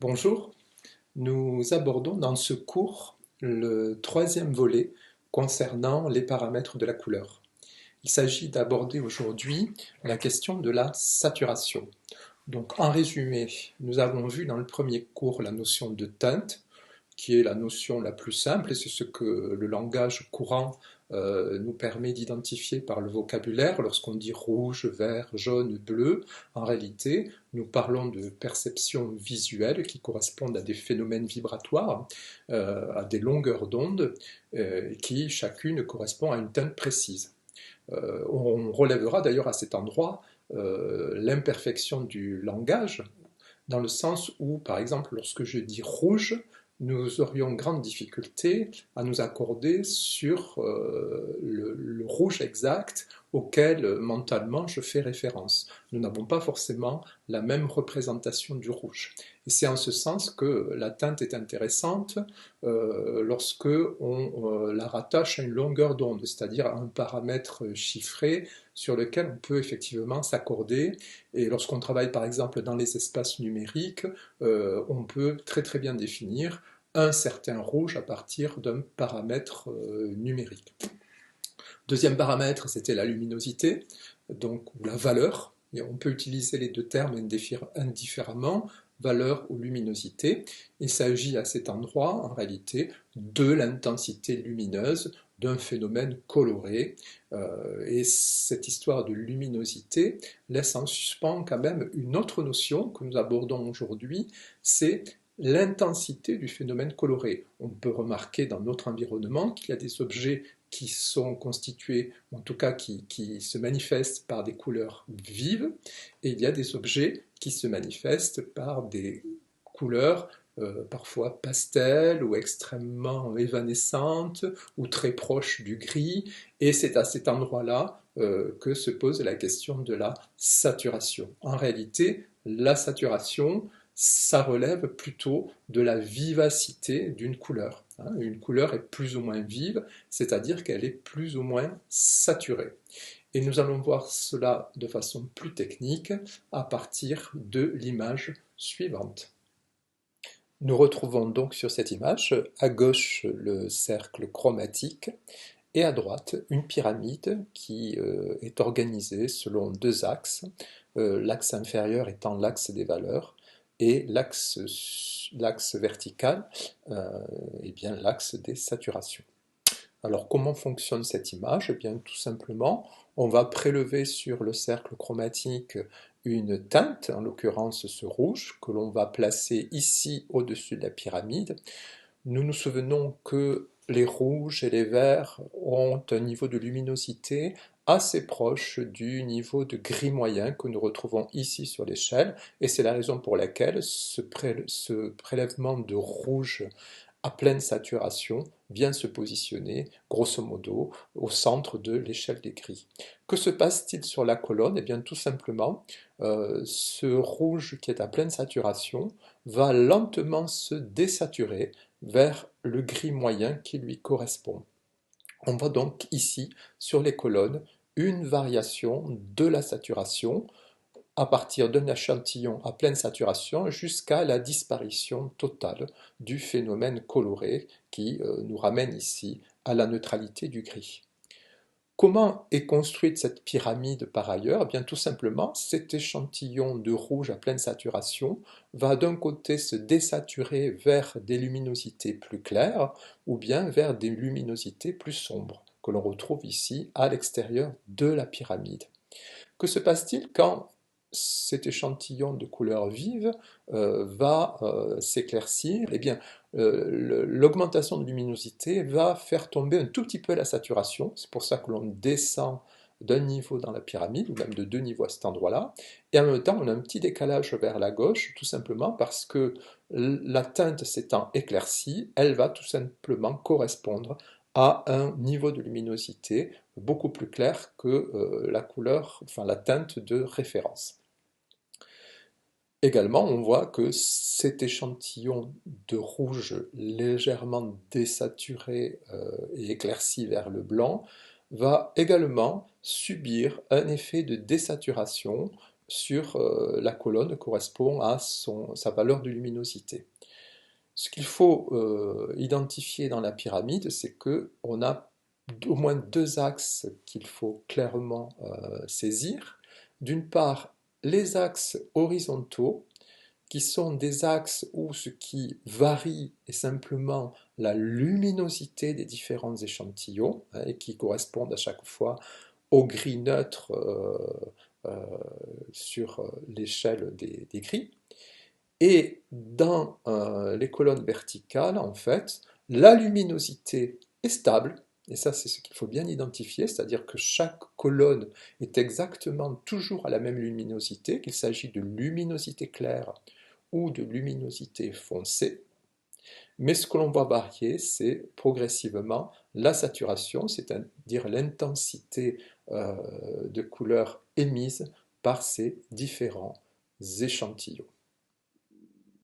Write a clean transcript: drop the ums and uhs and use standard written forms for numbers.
Bonjour, nous abordons dans ce cours le troisième volet concernant les paramètres de la couleur. Il s'agit d'aborder aujourd'hui la question de la saturation. Donc en résumé, nous avons vu dans le premier cours la notion de teinte, qui est la notion la plus simple, et c'est ce que le langage courant nous permet d'identifier par le vocabulaire. Lorsqu'on dit rouge, vert, jaune, bleu, en réalité, nous parlons de perceptions visuelles qui correspondent à des phénomènes vibratoires, à des longueurs d'onde, qui chacune correspond à une teinte précise. On relèvera d'ailleurs à cet endroit l'imperfection du langage, dans le sens où, par exemple, lorsque je dis rouge, nous aurions grande difficulté à nous accorder sur le rouge exact auquel mentalement je fais référence. Nous n'avons pas forcément la même représentation du rouge. Et c'est en ce sens que la teinte est intéressante lorsque on la rattache à une longueur d'onde, c'est-à-dire à un paramètre chiffré sur lequel on peut effectivement s'accorder. Et lorsqu'on travaille par exemple dans les espaces numériques, on peut très très bien définir un certain rouge à partir d'un paramètre numérique. Deuxième paramètre, c'était la luminosité, donc ou la valeur. Et on peut utiliser les deux termes indifféremment, valeur ou luminosité. Il s'agit à cet endroit, en réalité, de l'intensité lumineuse d'un phénomène coloré. Et cette histoire de luminosité laisse en suspens quand même une autre notion que nous abordons aujourd'hui, c'est l'intensité du phénomène coloré. On peut remarquer dans notre environnement qu'il y a des objets qui sont constitués, en tout cas qui se manifestent par des couleurs vives, et il y a des objets qui se manifestent par des couleurs parfois pastel ou extrêmement évanescentes ou très proches du gris, et c'est à cet endroit-là que se pose la question de la saturation. En réalité, la saturation, ça relève plutôt de la vivacité d'une couleur. Une couleur est plus ou moins vive, c'est-à-dire qu'elle est plus ou moins saturée. Et nous allons voir cela de façon plus technique à partir de l'image suivante. Nous retrouvons donc sur cette image, à gauche le cercle chromatique et à droite une pyramide qui est organisée selon deux axes, l'axe inférieur étant l'axe des valeurs et l'axe vertical est bien l'axe des saturations. Alors comment fonctionne cette image? Eh bien tout simplement, on va prélever sur le cercle chromatique une teinte, en l'occurrence ce rouge, que l'on va placer ici au-dessus de la pyramide. Nous nous souvenons que les rouges et les verts ont un niveau de luminosité assez proche du niveau de gris moyen que nous retrouvons ici sur l'échelle, et c'est la raison pour laquelle ce prélèvement de rouge à pleine saturation vient se positionner, grosso modo, au centre de l'échelle des gris. Que se passe-t-il sur la colonne? Eh bien tout simplement, ce rouge qui est à pleine saturation va lentement se désaturer vers le gris moyen qui lui correspond. On voit donc ici, sur les colonnes, une variation de la saturation à partir d'un échantillon à pleine saturation jusqu'à la disparition totale du phénomène coloré qui nous ramène ici à la neutralité du gris. Comment est construite cette pyramide par ailleurs? Eh bien, tout simplement, cet échantillon de rouge à pleine saturation va d'un côté se désaturer vers des luminosités plus claires ou bien vers des luminosités plus sombres que l'on retrouve ici à l'extérieur de la pyramide. Que se passe-t-il quand cet échantillon de couleur vive va s'éclaircir? Eh bien, l'augmentation de luminosité va faire tomber un tout petit peu la saturation. C'est pour ça que l'on descend d'un niveau dans la pyramide, ou même de deux niveaux à cet endroit-là. Et en même temps, on a un petit décalage vers la gauche, tout simplement parce que la teinte s'étant éclaircie, elle va tout simplement correspondre à un niveau de luminosité beaucoup plus clair que la couleur, enfin la teinte de référence. Également, on voit que cet échantillon de rouge légèrement désaturé et éclairci vers le blanc va également subir un effet de désaturation sur la colonne correspond à sa valeur de luminosité. Ce qu'il faut identifier dans la pyramide, c'est qu'on a au moins deux axes qu'il faut clairement saisir. D'une part, les axes horizontaux, qui sont des axes où ce qui varie est simplement la luminosité des différents échantillons, hein, et qui correspondent à chaque fois au gris neutre sur l'échelle des gris. Et dans les colonnes verticales, en fait, la luminosité est stable, et ça c'est ce qu'il faut bien identifier, c'est-à-dire que chaque colonne est exactement toujours à la même luminosité, qu'il s'agit de luminosité claire ou de luminosité foncée. Mais ce que l'on voit varier, c'est progressivement la saturation, c'est-à-dire l'intensité de couleur émise par ces différents échantillons.